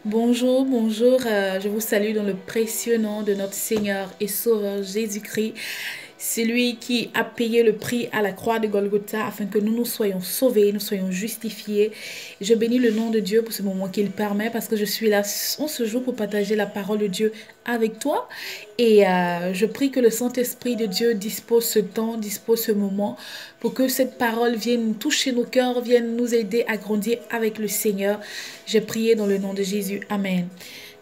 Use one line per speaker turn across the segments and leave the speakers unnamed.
Bonjour, bonjour, je vous salue dans le précieux nom de notre Seigneur et Sauveur Jésus-Christ. C'est lui qui a payé le prix à la croix de Golgotha afin que nous soyons sauvés, nous soyons justifiés. Je bénis le nom de Dieu pour ce moment qu'il permet parce que je suis là en ce jour pour partager la parole de Dieu avec toi. Et je prie que le Saint-Esprit de Dieu dispose ce temps, dispose ce moment pour que cette parole vienne toucher nos cœurs, vienne nous aider à grandir avec le Seigneur. J'ai prié dans le nom de Jésus. Amen.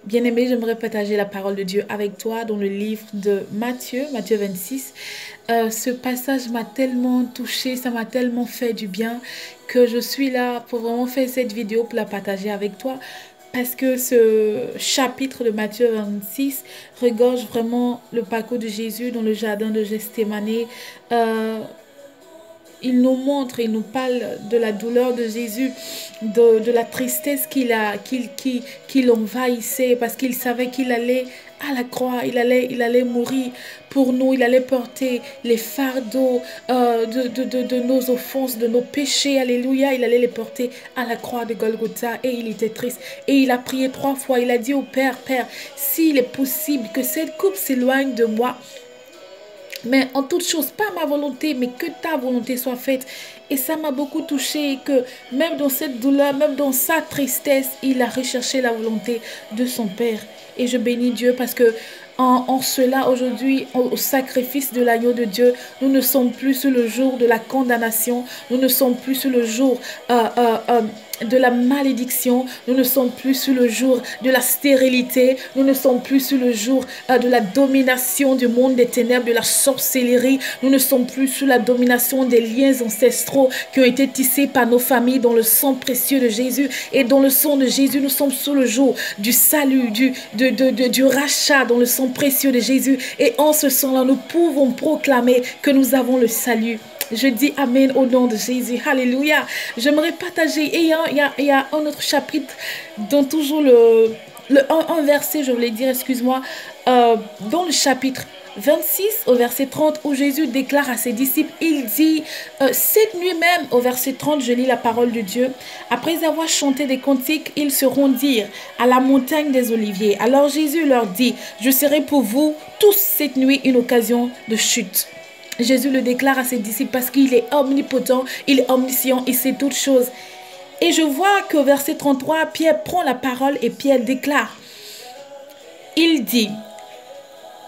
Bien-aimé, j'aimerais partager la parole de Dieu avec toi dans le livre de Matthieu, Matthieu 26. Ce passage m'a tellement touché, ça m'a tellement fait du bien que je suis là pour vraiment faire cette vidéo pour la partager avec toi. Parce que ce chapitre de Matthieu 26 regorge vraiment le parcours de Jésus dans le jardin de Gethsémani. Il nous montre, il nous parle de la douleur de Jésus, de la tristesse qu'il envahissait parce qu'il savait qu'il allait à la croix, il allait mourir pour nous, il allait porter les fardeaux de nos offenses, de nos péchés, alléluia, il allait les porter à la croix de Golgotha et il était triste. Et il a prié 3 fois, il a dit au Père, Père, s'il est possible que cette coupe s'éloigne de moi, mais en toute chose, pas ma volonté, mais que ta volonté soit faite. Et ça m'a beaucoup touché que même dans cette douleur, même dans sa tristesse, il a recherché la volonté de son Père. Et je bénis Dieu parce que en cela, aujourd'hui, au sacrifice de l'agneau de Dieu, nous ne sommes plus sur le jour de la condamnation, nous ne sommes plus sur le jour de la malédiction, nous ne sommes plus sur le jour de la stérilité, nous ne sommes plus sur le jour de la domination du monde des ténèbres, de la sorcellerie, nous ne sommes plus sous la domination des liens ancestraux qui ont été tissés par nos familles dans le sang précieux de Jésus. Et dans le sang de Jésus, nous sommes sous le jour du salut, du rachat dans le sang précieux de Jésus. Et en ce sang-là, nous pouvons proclamer que nous avons le salut. Je dis Amen au nom de Jésus. Alléluia. J'aimerais partager. Et il y a un autre chapitre dans toujours un verset, je voulais dire, excuse-moi, dans le chapitre 26 au verset 30 où Jésus déclare à ses disciples, il dit, cette nuit même, au verset 30, je lis la parole de Dieu, après avoir chanté des cantiques, ils se rendirent à la montagne des Oliviers. Alors Jésus leur dit, je serai pour vous tous cette nuit une occasion de chute. Jésus le déclare à ses disciples parce qu'il est omnipotent, il est omniscient, il sait toutes choses. Et je vois qu'au verset 33, Pierre prend la parole et Pierre déclare. Il dit,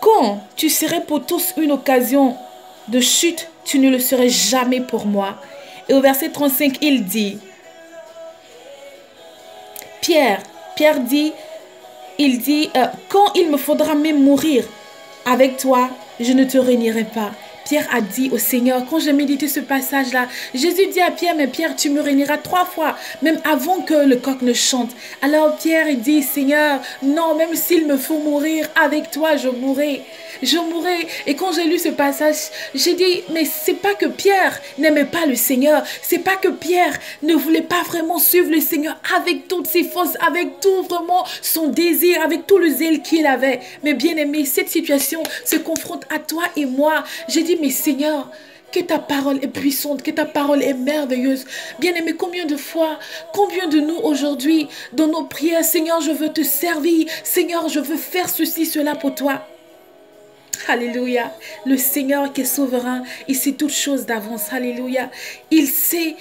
quand tu serais pour tous une occasion de chute, tu ne le serais jamais pour moi. Et au verset 35, il dit, Pierre dit, quand il me faudra même mourir avec toi, je ne te réunirai pas. Pierre a dit au Seigneur, quand j'ai médité ce passage-là, Jésus dit à Pierre, mais Pierre, tu me réuniras 3 fois, même avant que le coq ne chante. Alors Pierre dit, Seigneur, non, même s'il me faut mourir avec toi, je mourrai. Je mourrai. Et quand j'ai lu ce passage, j'ai dit, mais c'est pas que Pierre n'aimait pas le Seigneur. C'est pas que Pierre ne voulait pas vraiment suivre le Seigneur avec toutes ses forces, avec tout vraiment son désir, avec tout le zèle qu'il avait. Mais bien aimé, cette situation se confronte à toi et moi. J'ai dit, mais Seigneur, que ta parole est puissante, que ta parole est merveilleuse. Bien-aimé, combien de fois, combien de nous aujourd'hui, dans nos prières, Seigneur, je veux te servir. Seigneur, je veux faire ceci, cela pour toi. Alléluia. Le Seigneur qui est souverain, il sait toutes choses d'avance. Alléluia. Il sait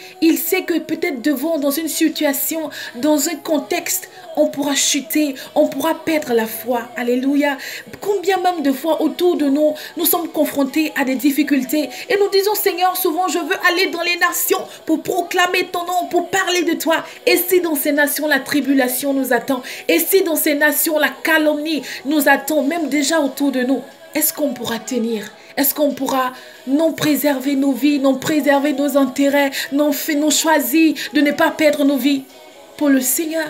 que peut-être devant, dans une situation, dans un contexte, on pourra chuter, on pourra perdre la foi. Alléluia. Combien même de fois autour de nous, nous sommes confrontés à des difficultés et nous disons, Seigneur, souvent je veux aller dans les nations pour proclamer ton nom, pour parler de toi. Et si dans ces nations la tribulation nous attend, et si dans ces nations la calomnie nous attend, même déjà autour de nous, est-ce qu'on pourra tenir? Est-ce qu'on pourra non préserver nos vies, non préserver nos intérêts, non choisir de ne pas perdre nos vies pour le Seigneur?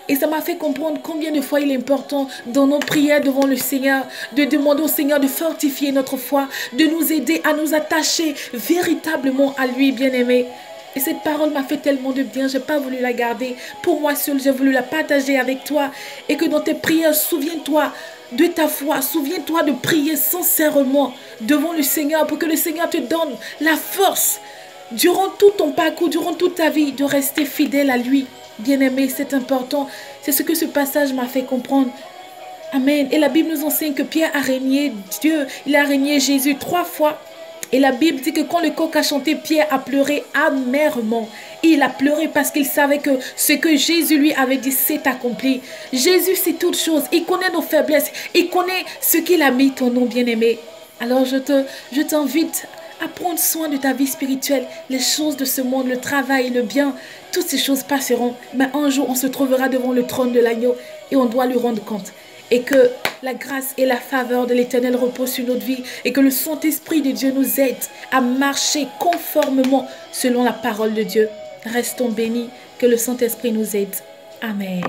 Et ça m'a fait comprendre combien de fois il est important dans nos prières devant le Seigneur, de demander au Seigneur de fortifier notre foi, de nous aider à nous attacher véritablement à lui, bien-aimé. Et cette parole m'a fait tellement de bien, je n'ai pas voulu la garder pour moi seule, j'ai voulu la partager avec toi. Et que dans tes prières, souviens-toi de ta foi, souviens-toi de prier sincèrement devant le Seigneur pour que le Seigneur te donne la force durant tout ton parcours, durant toute ta vie, de rester fidèle à lui. Bien-aimé, c'est important. C'est ce que ce passage m'a fait comprendre. Amen. Et la Bible nous enseigne que Pierre a régné Dieu, il a régné Jésus 3 fois. Et la Bible dit que quand le coq a chanté, Pierre a pleuré amèrement. Il a pleuré parce qu'il savait que ce que Jésus lui avait dit, c'est accompli. Jésus, c'est toute chose. Il connaît nos faiblesses. Il connaît ce qu'il a mis, ton nom bien-aimé. Alors je t'invite à prendre soin de ta vie spirituelle. Les choses de ce monde, le travail, le bien, toutes ces choses passeront. Mais un jour, on se trouvera devant le trône de l'agneau et on doit lui rendre compte. Et que la grâce et la faveur de l'Éternel reposent sur notre vie. Et que le Saint-Esprit de Dieu nous aide à marcher conformément selon la parole de Dieu. Restons bénis. Que le Saint-Esprit nous aide. Amen.